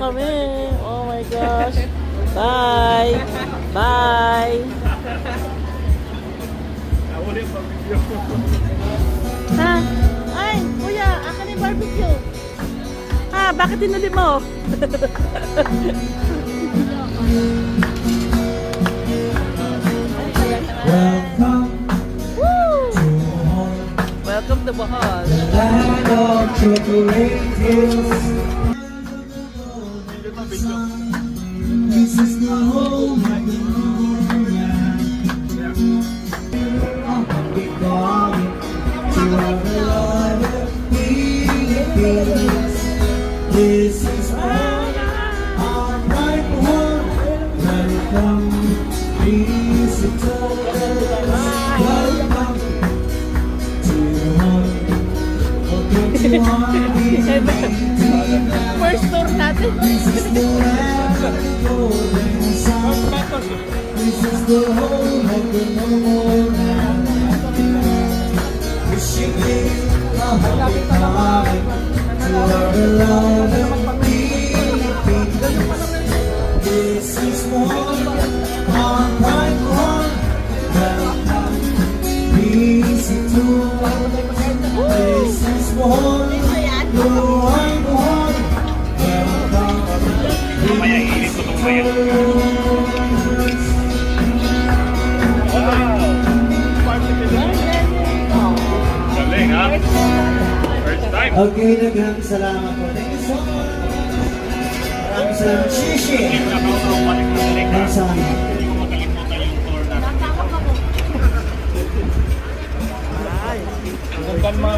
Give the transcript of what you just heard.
kami. Oh my gosh. Bye. Bye. Ha? Ay, kuya, akin yung barbecue. Ha, bakit tinuli mo? Welcome to Bohol. Land of chocolate hills. This is the home of the moonlight. Big dog, to our beloved Philippines. This is our bright home. Welcome, visitors. Welcome to the home. First tour natin. This is the land of the golden sun. This is the home of the moonlight. Wishing you a happy time to our beloved Philippines. This is one, our bright one. Welcome, visitors. This is one, the right one. Mamaya iinit ko itong bayan. Galing ha? First time. Okay, daghang salamat po. Thank you so much. Maraming salamat. Shishi. Ang sana. Hindi ko makalimutan yung tour natin. Ay. Ang ganda